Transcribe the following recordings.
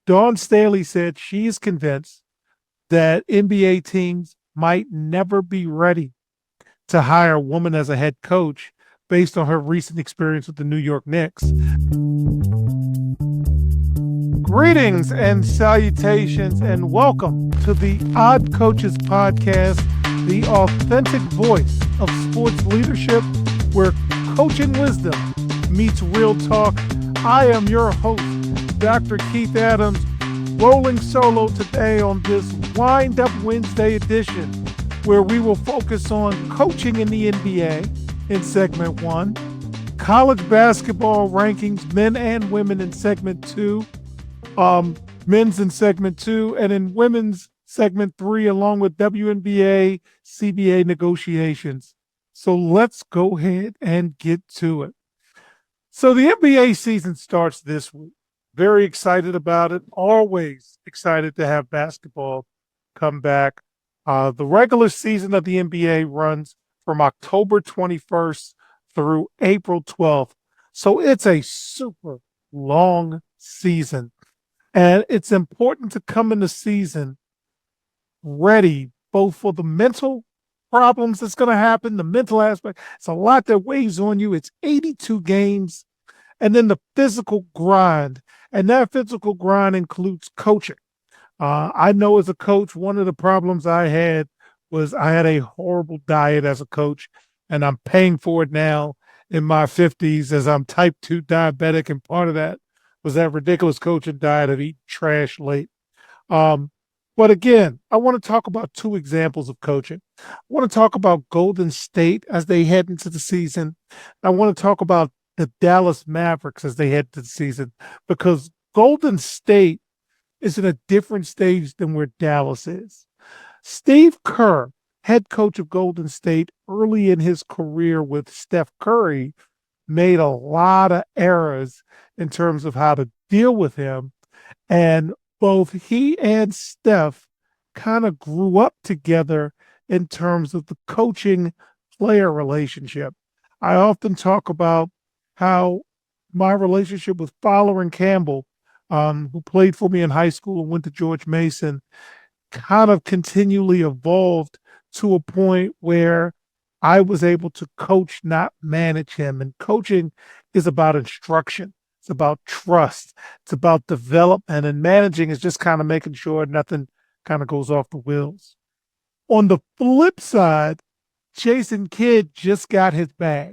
Dawn Staley said she is convinced that NBA teams might never be ready to hire a woman as a head coach based on her recent experience with the New York Knicks. Greetings and salutations, and welcome to the Odd Coaches Podcast, the authentic voice of sports leadership, where coaching wisdom meets real talk. I am your host, Dr. Keith Adams, rolling solo today on this Wind Up Wednesday edition, where we will focus on coaching in the NBA in segment 1, college basketball rankings, men and women in segment 2, men's in segment 2, and in women's segment 3, along with WNBA, CBA negotiations. So let's go ahead and get to it. So the NBA season starts this week. Very excited about it. Always excited to have basketball come back. The regular season of the NBA runs from October 21st through April 12th. So it's a super long season. And it's important to come in the season ready both for the mental problems that's going to happen, the mental aspect. It's a lot that weighs on you. It's 82 games. And then the physical grind. And that physical grind includes coaching. I know as a coach, one of the problems I had was I had a horrible diet as a coach, and I'm paying for it now in my 50s as I'm type 2 diabetic, and part of that was that ridiculous coaching diet of eating trash late. But again, I want to talk about two examples of coaching. I want to talk about Golden State as they head into the season. I want to talk about the Dallas Mavericks as they head to the season, because Golden State is in a different stage than where Dallas is. Steve Kerr, head coach of Golden State early in his career with Steph Curry, made a lot of errors in terms of how to deal with him. And both he and Steph kind of grew up together in terms of the coaching player relationship. I often talk about how my relationship with Fowler and Campbell, who played for me in high school and went to George Mason, kind of continually evolved to a point where I was able to coach, not manage him. And coaching is about instruction. It's about trust. It's about development. And managing is just kind of making sure nothing kind of goes off the wheels. On the flip side, Jason Kidd just got his bag.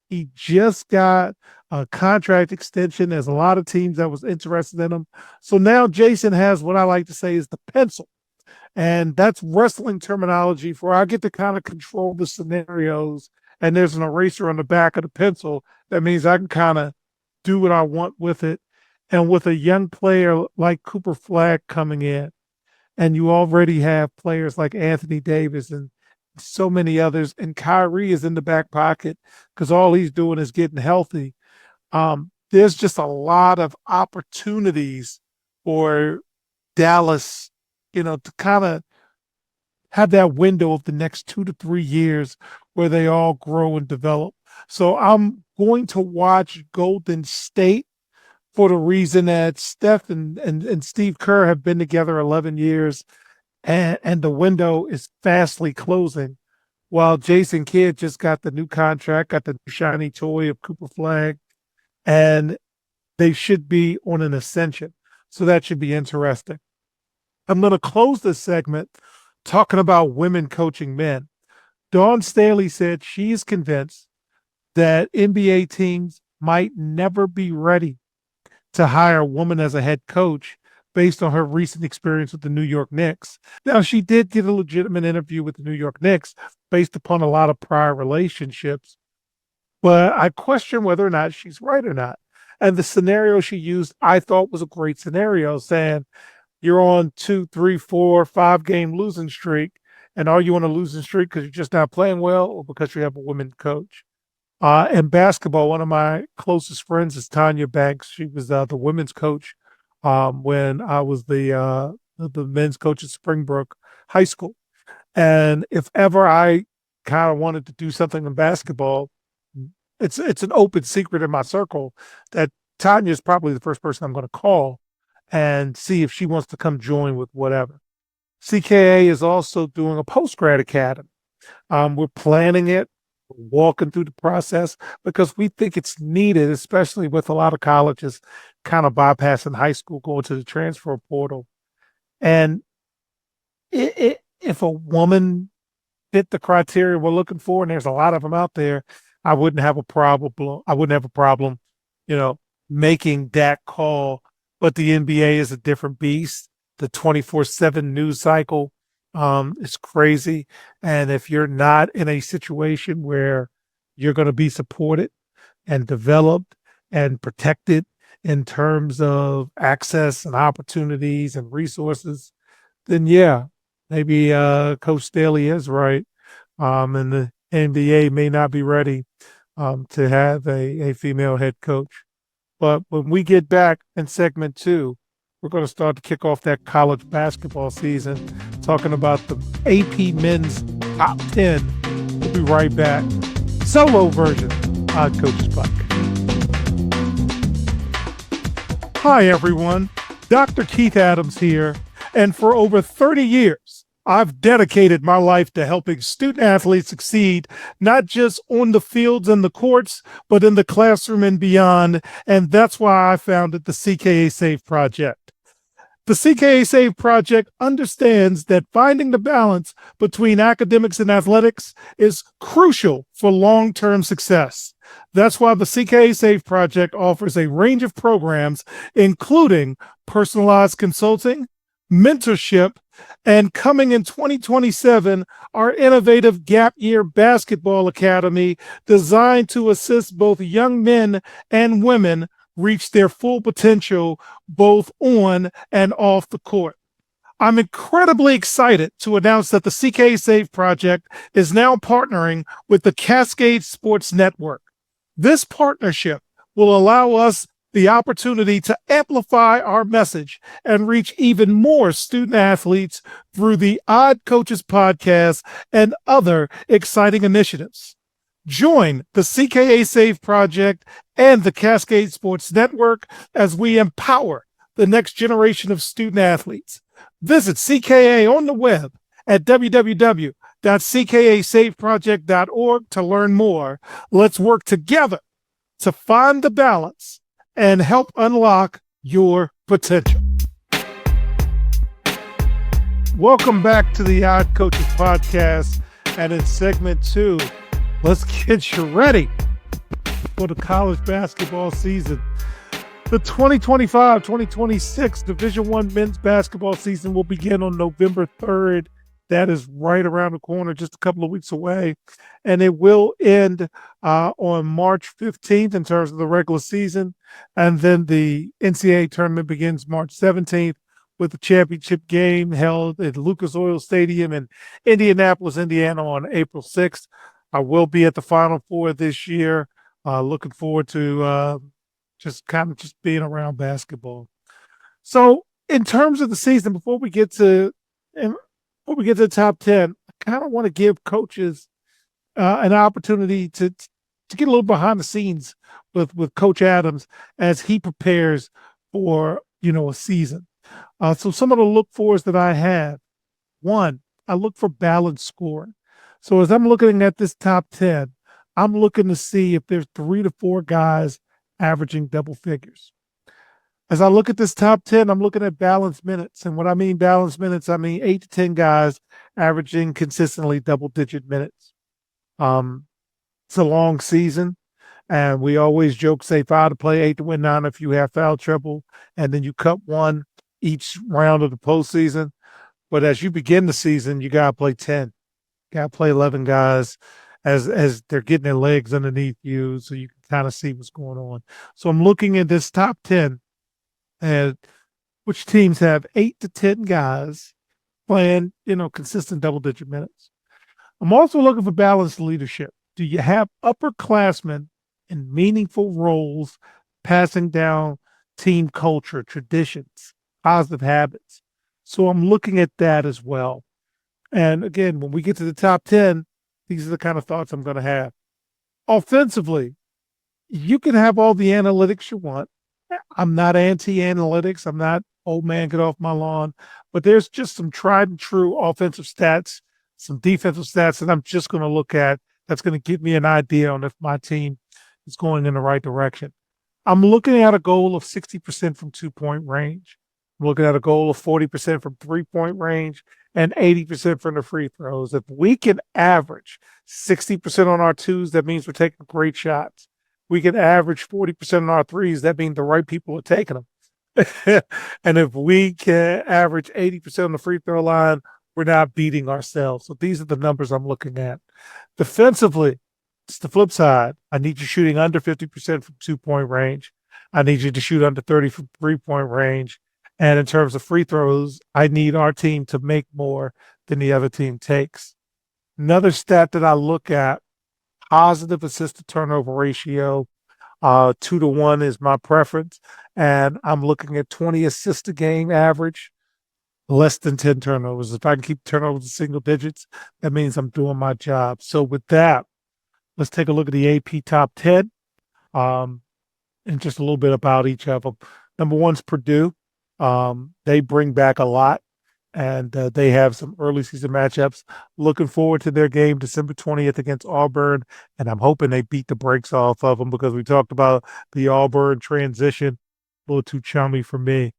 He just got a contract extension. There's a lot of teams that was interested in him. So now Jason has what I like to say is the pencil. And that's wrestling terminology for I get to kind of control the scenarios, and there's an eraser on the back of the pencil. That means I can kind of do what I want with it. And with a young player like Cooper Flagg coming in, and you already have players like Anthony Davis and so many others, and Kyrie is in the back pocket because all he's doing is getting healthy. There's just a lot of opportunities for Dallas, to kind of have that window of the next 2 to 3 years where they all grow and develop. So I'm going to watch Golden State for the reason that Steph and Steve Kerr have been together 11 years, and the window is fastly closing, while Jason Kidd just got the new contract, got the new shiny toy of Cooper Flagg, and they should be on an ascension. So that should be interesting. I'm going to close this segment talking about women coaching men. Dawn Staley said she is convinced that NBA teams might never be ready to hire a woman as a head coach based on her recent experience with the New York Knicks. Now, she did get a legitimate interview with the New York Knicks based upon a lot of prior relationships, but I question whether or not she's right or not. And the scenario she used, I thought, was a great scenario, saying, you're on 2, 3, 4, 5 game losing streak. And are you on a losing streak because you're just not playing well, or because you have a women coach? In basketball, one of my closest friends is Tanya Banks. She was the women's coach when I was the men's coach at Springbrook High School. And if ever I kind of wanted to do something in basketball, it's an open secret in my circle that Tanya is probably the first person I'm going to call and see if she wants to come join with whatever. CKA is also doing a post-grad academy. We're planning it, walking through the process because we think it's needed, especially with a lot of colleges kind of bypassing high school, going to the transfer portal. And if a woman fit the criteria we're looking for, and there's a lot of them out there, I wouldn't have a problem. I wouldn't have a problem, making that call. But the NBA is a different beast. The 24/7 news cycle is crazy. And if you're not in a situation where you're going to be supported and developed and protected in terms of access and opportunities and resources, then yeah, maybe Coach Staley is right. And the NBA may not be ready to have a female head coach. But when we get back in segment 2, we're going to start to kick off that college basketball season, talking about the AP Men's Top 10. We'll be right back. Solo version, Odd Coaches Podcast. Hi, everyone. Dr. Keith Adams here. And for over 30 years, I've dedicated my life to helping student athletes succeed, not just on the fields and the courts, but in the classroom and beyond. And that's why I founded the CKA Save Project. The CKA Save Project understands that finding the balance between academics and athletics is crucial for long-term success. That's why the CKA Save Project offers a range of programs, including personalized consulting, mentorship, and coming in 2027, our innovative Gap Year Basketball Academy designed to assist both young men and women reach their full potential both on and off the court. I'm incredibly excited to announce that the CKA Save Project is now partnering with the Cascade Sports Network. This partnership will allow us the opportunity to amplify our message and reach even more student athletes through the Odd Coaches Podcast and other exciting initiatives. Join the CKA Save Project and the Cascade Sports Network as we empower the next generation of student athletes. Visit CKA on the web at www.ckasaveproject.org to learn more. Let's work together to find the balance and help unlock your potential. Welcome back to the Odd Coaches Podcast. And in segment 2, let's get you ready for the college basketball season. The 2025-2026 Division I men's basketball season will begin on November 3rd. That is right around the corner, just a couple of weeks away. And it will end on March 15th in terms of the regular season. And then the NCAA tournament begins March 17th with the championship game held at Lucas Oil Stadium in Indianapolis, Indiana on April 6th. I will be at the Final Four this year. Looking forward to just being around basketball. So in terms of the season, before we get to the top 10, I kind of want to give coaches an opportunity to get a little behind the scenes with Coach Adams as he prepares for, a season. So some of the look-fors that I have. One, I look for balanced scoring. So as I'm looking at this top 10, I'm looking to see if there's 3 to 4 guys averaging double figures. As I look at this top 10, I'm looking at balanced minutes. And when I mean balanced minutes, I mean 8 to 10 guys averaging consistently double-digit minutes. It's a long season, and we always joke, say 5 to play, 8 to win, 9 if you have foul trouble, and then you cut 1 each round of the postseason. But as you begin the season, you got to play 10. You got to play 11 guys as they're getting their legs underneath you so you can kind of see what's going on. So I'm looking at this top 10 and which teams have 8 to 10 guys playing, consistent double-digit minutes. I'm also looking for balanced leadership. Do you have upperclassmen in meaningful roles, passing down team culture, traditions, positive habits? So I'm looking at that as well. And again, when we get to the top 10, these are the kind of thoughts I'm going to have. Offensively, you can have all the analytics you want. I'm not anti-analytics. I'm not old man, get off my lawn. But there's just some tried and true offensive stats, some defensive stats that I'm just going to look at that's going to give me an idea on if my team is going in the right direction. I'm looking at a goal of 60% from 2-point range. I'm looking at a goal of 40% from 3-point range and 80% from the free throws. If we can average 60% on our twos, that means we're taking great shots. We can average 40% on our threes, that means the right people are taking them. And if we can average 80% on the free throw line, we're not beating ourselves. So these are the numbers I'm looking at. Defensively, it's the flip side. I need you shooting under 50% from 2-point range. I need you to shoot under 30 from 3-point range. And in terms of free throws, I need our team to make more than the other team takes. Another stat that I look at, positive assist to turnover ratio. 2-to-1 is my preference. And I'm looking at 20 assists a game average, less than 10 turnovers. If I can keep turnovers in single digits, that means I'm doing my job. So with that, let's take a look at the AP top 10 and just a little bit about each of them. Number one's Purdue. They bring back a lot, and they have some early season matchups. Looking forward to their game December 20th against Auburn, and I'm hoping they beat the brakes off of them because we talked about the Auburn transition. A little too chummy for me.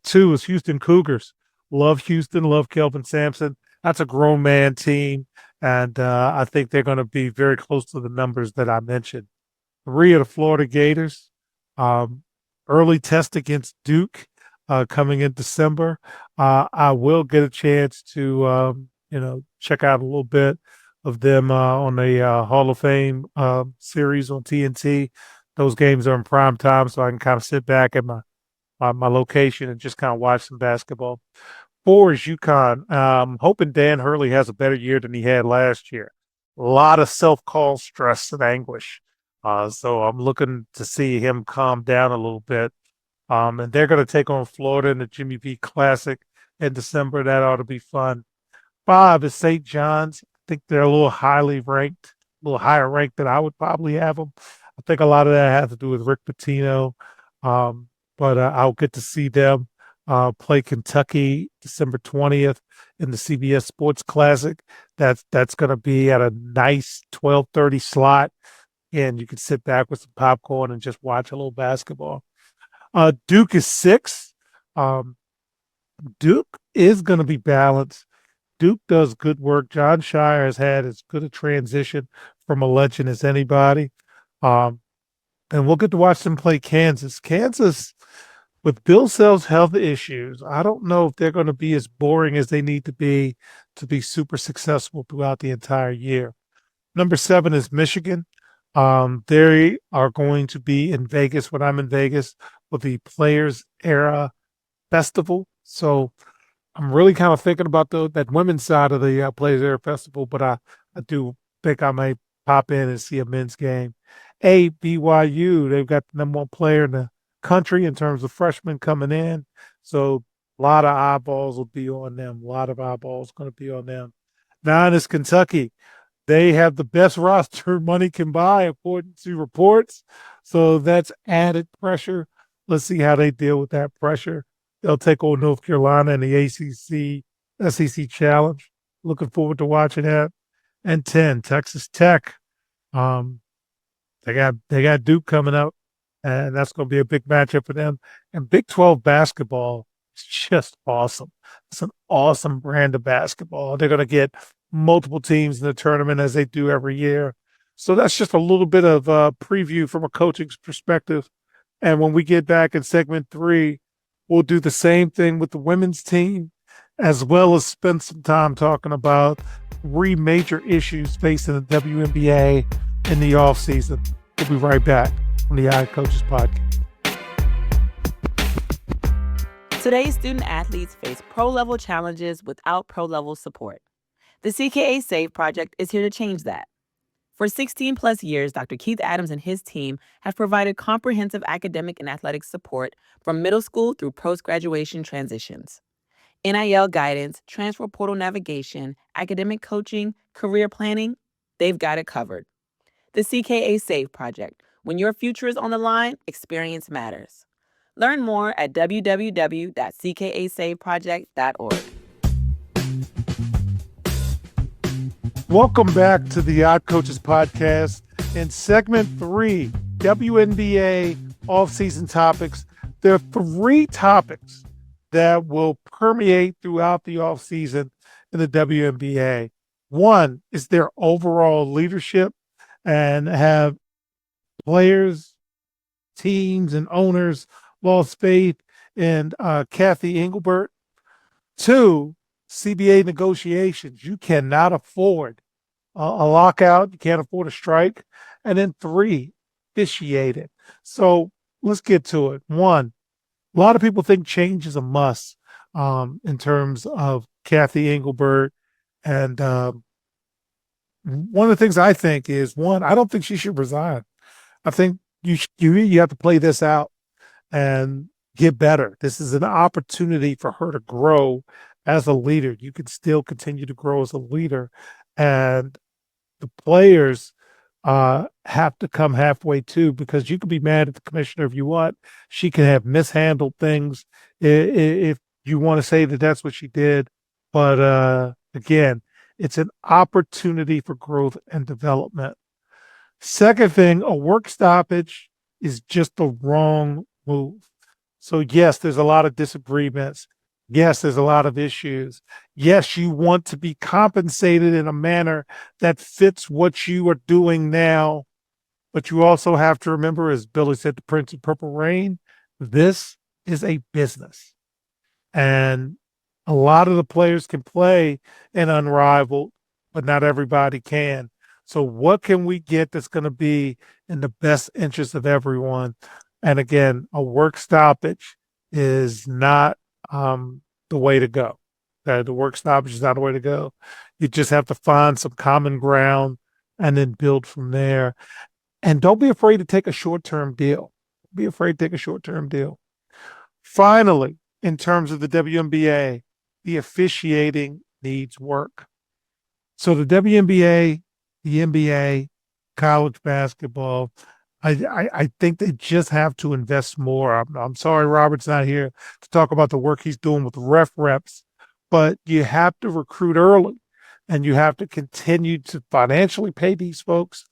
Two is Houston Cougars. Love Houston, love Kelvin Sampson. That's a grown man team, and I think they're going to be very close to the numbers that I mentioned. Three of the Florida Gators. Early test against Duke coming in December. I will get a chance to, check out a little bit of them on the Hall of Fame series on TNT. Those games are in prime time, so I can kind of sit back at my location and just kind of watch some basketball. 4 is UConn. Hoping Dan Hurley has a better year than he had last year. A lot of self-call stress and anguish. So I'm looking to see him calm down a little bit. And they're going to take on Florida in the Jimmy V Classic in December. That ought to be fun. 5 is St. John's. I think they're a little highly ranked, a little higher ranked than I would probably have them. I think a lot of that has to do with Rick Pitino. But I'll get to see them play Kentucky December 20th in the CBS Sports Classic. That's going to be at a nice 12:30 slot, and you can sit back with some popcorn and just watch a little basketball. Duke is 6. Duke is going to be balanced. Duke does good work. John Shire has had as good a transition from a legend as anybody. And we'll get to watch them play Kansas. Kansas, with Bill Self's health issues, I don't know if they're going to be as boring as they need to be super successful throughout the entire year. Number 7 is Michigan. They are going to be in Vegas when I'm in Vegas with the Players Era Festival. So I'm really kind of thinking about that women's side of the Players Era Festival, but I do think I may pop in and see a men's game. BYU, they've got the number one player in the country in terms of freshmen coming in. So a lot of eyeballs will be on them. A lot of eyeballs going to be on them. 9 is Kentucky. They have the best roster money can buy, according to reports. So that's added pressure. Let's see how they deal with that pressure. They'll take on North Carolina in the ACC, SEC Challenge. Looking forward to watching that. And 10, Texas Tech. They got Duke coming up, and that's going to be a big matchup for them. And Big 12 basketball is just awesome. It's an awesome brand of basketball. They're going to get multiple teams in the tournament as they do every year. So that's just a little bit of a preview from a coaching perspective. And when we get back in segment 3, we'll do the same thing with the women's team, as well as spend some time talking about 3 major issues facing the WNBA in the offseason. We'll be right back on the Coaches Podcast. Today's student athletes face pro-level challenges without pro-level support. The CKA SAVE project is here to change that. For 16 plus years, Dr. Keith Adams and his team have provided comprehensive academic and athletic support from middle school through post-graduation transitions. NIL guidance, transfer portal navigation, academic coaching, career planning, they've got it covered. The CKA SAVE project. When your future is on the line, experience matters. Learn more at www.ckasaveproject.org. Welcome back to the Odd Coaches Podcast. In segment 3, WNBA off-season topics. There are 3 topics that will permeate throughout the off-season in the WNBA. One is their overall leadership, and have players, teams, and owners lost faith in Cathy Engelbert. 2, CBA negotiations. You cannot afford a lockout. You can't afford a strike. And then 3, officiating. So let's get to it. 1, a lot of people think change is a must in terms of Cathy Engelbert. And one of the things I think is, 1, I don't think she should resign. I think you have to play this out and get better. This is an opportunity for her to grow as a leader. You can still continue to grow as a leader, and the players have to come halfway too, because you can be mad at the commissioner if you want. She can have mishandled things if you want to say that that's what she did. But again, it's an opportunity for growth and development. Second thing, a work stoppage is just the wrong move. So yes, there's a lot of disagreements. Yes, there's a lot of issues. Yes, you want to be compensated in a manner that fits what you are doing now. But you also have to remember, as Billy said, the Prince of Purple Rain, this is a business. And a lot of the players can play in Unrivaled, but not everybody can. So what can we get that's going to be in the best interest of everyone? And again, a work stoppage is not the way to go. The work stoppage is not the way to go. You just have to find some common ground and then build from there. And don't be afraid to take a short-term deal. Be afraid to take a short-term deal. Finally, in terms of the WNBA, the officiating needs work. So the WNBA, the NBA, college basketball, I think they just have to invest more. I'm sorry Robert's not here to talk about the work he's doing with reps, but you have to recruit early, and you have to continue to financially pay these folks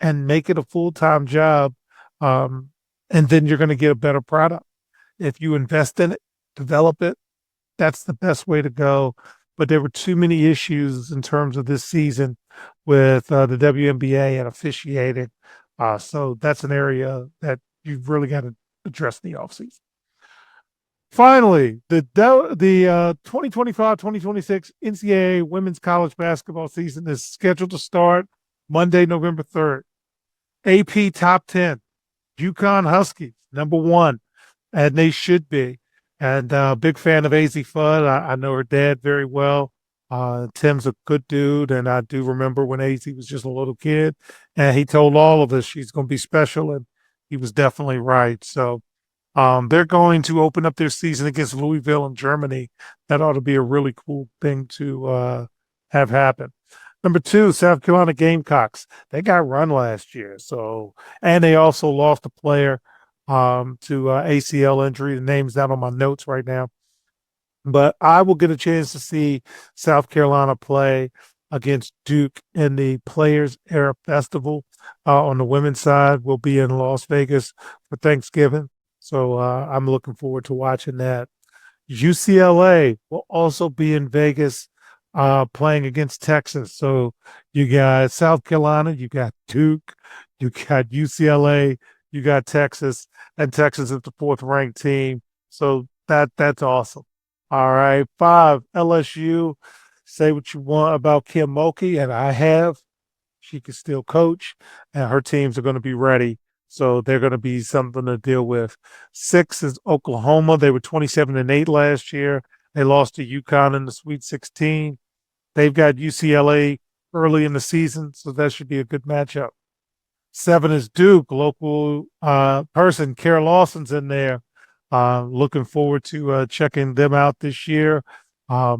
and make it a full-time job. And then you're going to get a better product. If you invest in it, develop it, that's the best way to go. But there were too many issues in terms of this season with the WNBA and officiating. So that's an area that you've really got to address in the offseason. Finally, the 2025-2026 NCAA women's college basketball season is scheduled to start Monday, November 3rd. AP top 10, UConn Huskies, number 1, and they should be. And big fan of AZ Fudd. I know her dad very well. Tim's a good dude, and I do remember when AZ was just a little kid, and he told all of us she's going to be special, and he was definitely right. So they're going to open up their season against Louisville in Germany. That ought to be a really cool thing to have happen. Number 2, South Carolina Gamecocks. They got run last year, and they also lost a player to ACL injury. The name's not on my notes right now. But I will get a chance to see South Carolina play against Duke in the Players Era Festival on the women's side. We'll be in Las Vegas for Thanksgiving. So I'm looking forward to watching that. UCLA will also be in Vegas playing against Texas. So you got South Carolina, you got Duke, you got UCLA, you got Texas, and Texas is the 4th-ranked team. So that's awesome. All right, 5, LSU. Say what you want about Kim Mulkey, and I have. She can still coach, and her teams are going to be ready. So they're going to be something to deal with. 6 is Oklahoma. They were 27-8 last year. They lost to UConn in the Sweet 16. They've got UCLA early in the season, so that should be a good matchup. 7 is Duke. Local person, Kerr Lawson's in there. Looking forward to checking them out this year. We're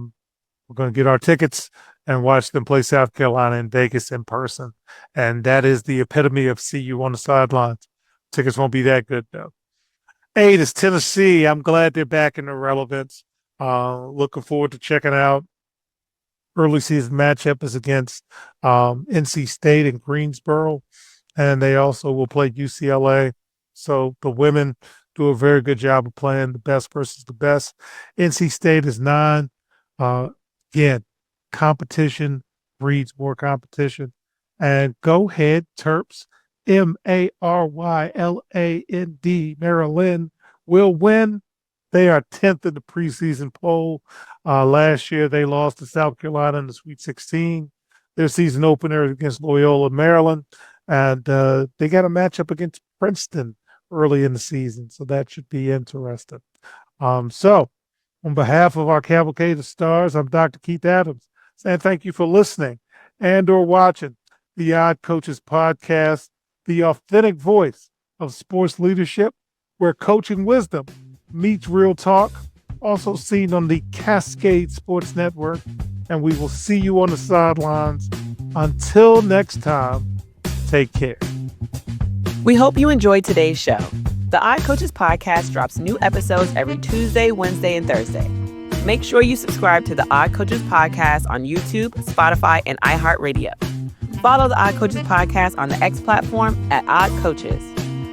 going to get our tickets and watch them play South Carolina in Vegas in person. And that is the epitome of see you on the sidelines. Tickets won't be that good, though. 8 is Tennessee. I'm glad they're back in the relevance. Looking forward to checking out. Early season matchup is against NC State in Greensboro, and they also will play UCLA. So the women do a very good job of playing the best versus the best. NC State is 9. Again, competition breeds more competition. And go ahead, Terps, Maryland, Maryland will win. They are 10th in the preseason poll. Last year, they lost to South Carolina in the Sweet 16. Their season opener against Loyola, Maryland. And they got a matchup against Princeton early in the season. So that should be interesting. So on behalf of our Cavalcade of Stars, I'm Dr. Keith Adams, saying thank you for listening and or watching the Odd Coaches podcast, the authentic voice of sports leadership, where coaching wisdom meets real talk, also seen on the Cascade Sports Network. And we will see you on the sidelines. Until next time, take care. We hope you enjoyed today's show. The Odd Coaches podcast drops new episodes every Tuesday, Wednesday, and Thursday. Make sure you subscribe to the Odd Coaches podcast on YouTube, Spotify, and iHeartRadio. Follow the Odd Coaches podcast on the X platform at Odd Coaches.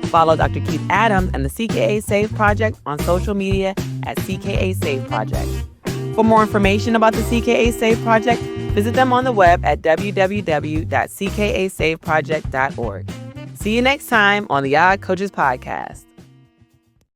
Follow Dr. Keith Adams and the CKA Save Project on social media at CKA Save Project. For more information about the CKA Save Project, visit them on the web at www.ckasaveproject.org. See you next time on the Odd Coaches podcast.